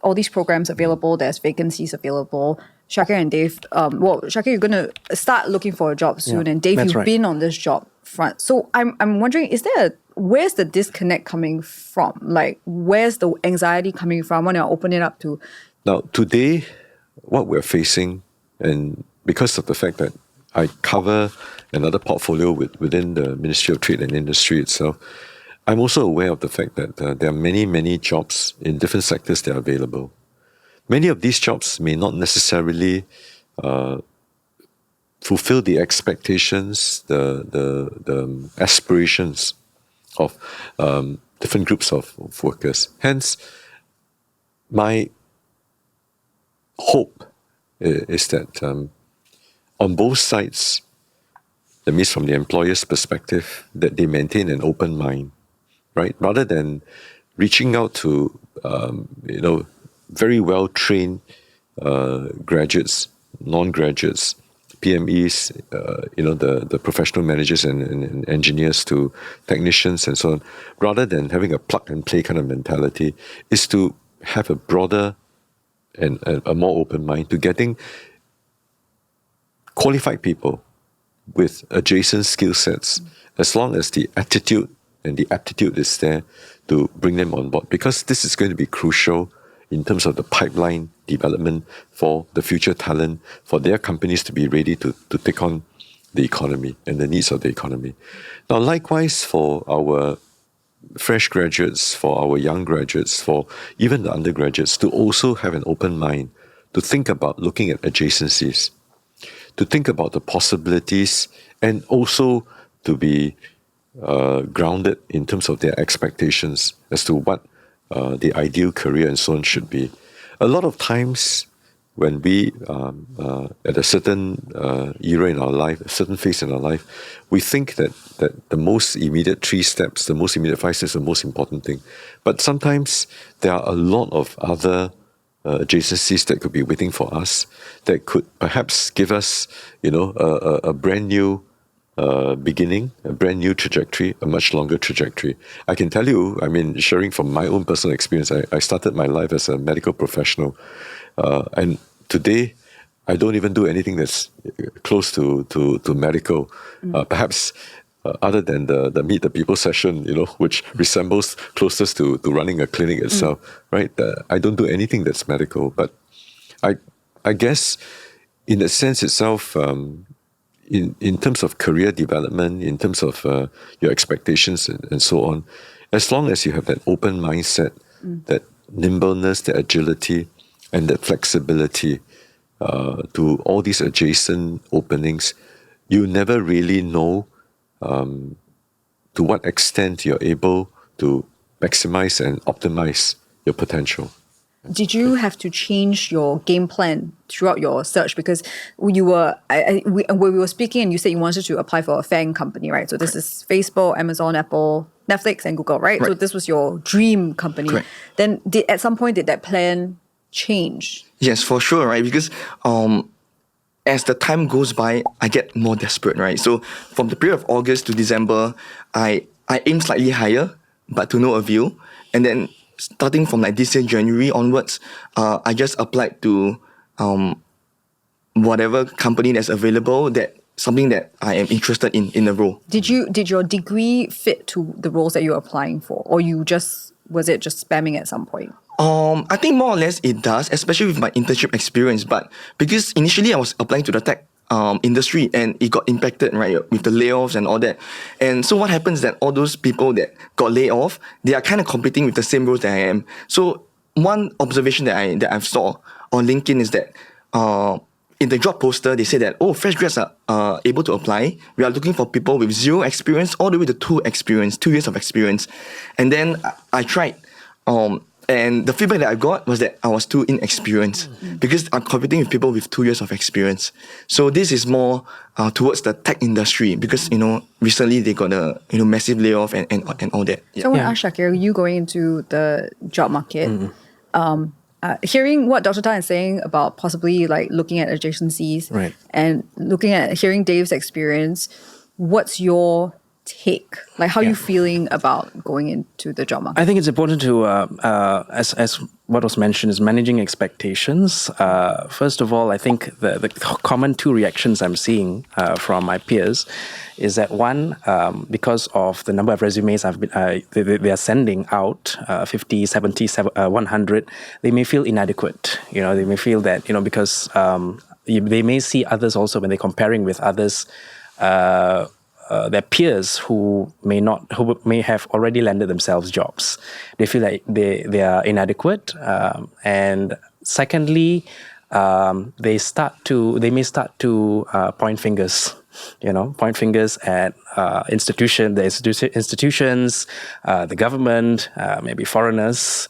all these programs available, there's vacancies available. Shakir and Dave, Shakir, you're going to start looking for a job soon, and Dave, you've been on this job front. So I'm wondering, where's the disconnect coming from? Like, where's the anxiety coming from? I want to open it up to... Now, today, what we're facing, and because of the fact that I cover another portfolio within the Ministry of Trade and Industry itself, I'm also aware of the fact that there are many, many jobs in different sectors that are available. Many of these jobs may not necessarily fulfill the expectations, the aspirations of different groups of workers. Hence, my hope is that on both sides, that means from the employer's perspective, that they maintain an open mind, right? Rather than reaching out to, very well-trained graduates, non-graduates, PMEs, the professional managers and engineers to technicians and so on, rather than having a plug-and-play kind of mentality, is to have a broader and a more open mind to getting qualified people with adjacent skill sets, as long as the attitude and the aptitude is there to bring them on board. Because this is going to be crucial in terms of the pipeline development for the future talent, for their companies to be ready to take on the economy and the needs of the economy. Now, likewise for our fresh graduates, for our young graduates, for even the undergraduates, to also have an open mind, to think about looking at adjacencies, to think about the possibilities, and also to be grounded in terms of their expectations as to what the ideal career and so on should be. A lot of times when we, at a certain era in our life, a certain phase in our life, we think that the most immediate 3 steps, the most immediate 5 steps are the most important thing. But sometimes there are a lot of other adjacencies that could be waiting for us, that could perhaps give us, a brand new beginning, a brand new trajectory, a much longer trajectory. I can tell you, sharing from my own personal experience, I started my life as a medical professional. And today, I don't even do anything that's close to medical. Perhaps other than the meet the people session, which resembles closest to running a clinic itself, right? I don't do anything that's medical. But I guess in a sense itself, in terms of career development, in terms of your expectations and so on, as long as you have that open mindset, that nimbleness, that agility, and that flexibility to all these adjacent openings, you never really know to what extent you're able to maximize and optimize your potential. Did you have to change your game plan throughout your search? Because you were, when we were speaking, and you said you wanted to apply for a FANG company, right? So this is Facebook, Amazon, Apple, Netflix, and Google, right? So this was your dream company. Correct. Then at some point, did that plan change? Yes, for sure, right? Because as the time goes by, I get more desperate, right? So from the period of August to December, I aim slightly higher, but to no avail. And then starting from this year, January onwards, I just applied to whatever company that's available, that something that I am interested in the role. Did your degree fit to the roles that you're applying for, or was it just spamming at some point? I think more or less it does, especially with my internship experience. But because initially I was applying to the tech industry, and it got impacted, right, with the layoffs and all that. And so what happens is that all those people that got laid off, they are kind of competing with the same roles that I am. So one observation that I've saw on LinkedIn is that in the job poster, they say that, fresh grads are able to apply. We are looking for people with 0 experience all the way to 2 years of experience. And then I tried, and the feedback that I got was that I was too inexperienced because I'm competing with people with 2 years of experience. So this is more towards the tech industry because, recently they got a massive layoff and all that. So I want to ask Shakir, you going into the job market, hearing what Dr. Tan is saying about possibly looking at adjacencies, right, and hearing Dave's experience, what's your take? How are you feeling about going into the job market? I think it's important to, as what was mentioned is managing expectations. First of all, I think the common two reactions I'm seeing from my peers is that one, because of the number of resumes they are sending out, 50, 70, 100, they may feel inadequate. They may feel that, because they may see others also when they're comparing with others, their peers who may have already landed themselves jobs. They feel like they are inadequate, and secondly, they may start to point fingers. Point fingers at institutions, the government, maybe foreigners.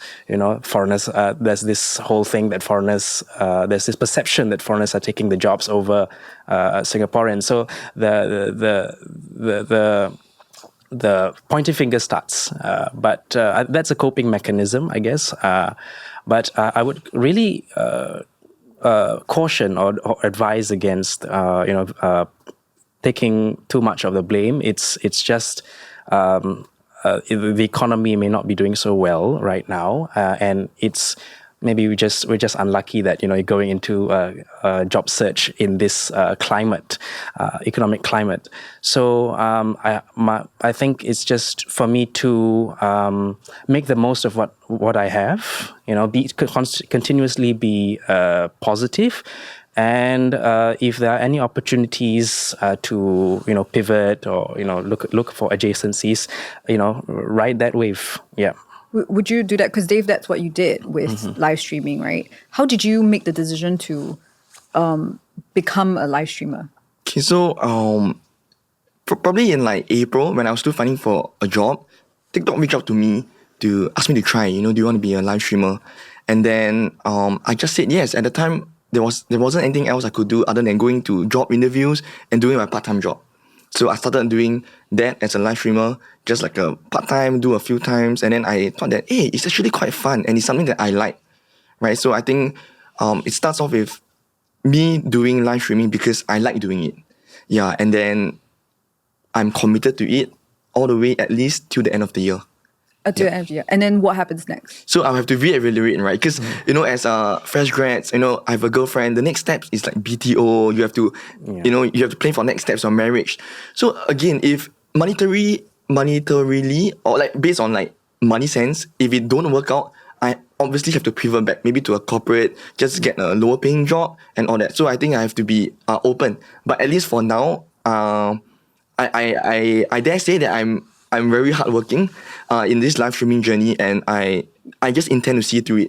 Foreigners. There's this whole thing that foreigners. There's this perception that foreigners are taking the jobs over Singaporeans. So the pointing finger starts, but that's a coping mechanism, I guess. But I would really caution or advise against taking too much of the blame. It's just the economy may not be doing so well right now, and it's maybe we're just unlucky that you're going into a job search in this climate, economic climate. So I think it's just for me to make the most of what I have. Continuously be positive. And if there are any opportunities to pivot or look for adjacencies, ride that wave. Yeah. Would you do that? Because Dave, that's what you did with live streaming, right? How did you make the decision to become a live streamer? Okay, so probably in like April when I was still finding for a job, TikTok reached out to me to ask me to try. Do you want to be a live streamer? And then I just said yes. At the time, there wasn't anything else I could do other than going to job interviews and doing my part-time job. So I started doing that as a live streamer, just like a part-time, do a few times. And then I thought that, hey, it's actually quite fun and it's something that I like, right? So I think it starts off with me doing live streaming because I like doing it. Yeah, and then I'm committed to it all the way at least till the end of the year. To the end of the year. And then what happens next? So I have to reevaluate, right? Because, as fresh grads, I have a girlfriend. The next steps is like BTO. You have to, you have to plan for next steps of marriage. So again, if monetarily, or like based on like money sense, if it don't work out, I obviously have to pivot back, maybe to a corporate, just get a lower paying job and all that. So I think I have to be open. But at least for now, I dare say that I'm very hardworking in this live streaming journey, and I just intend to see through it.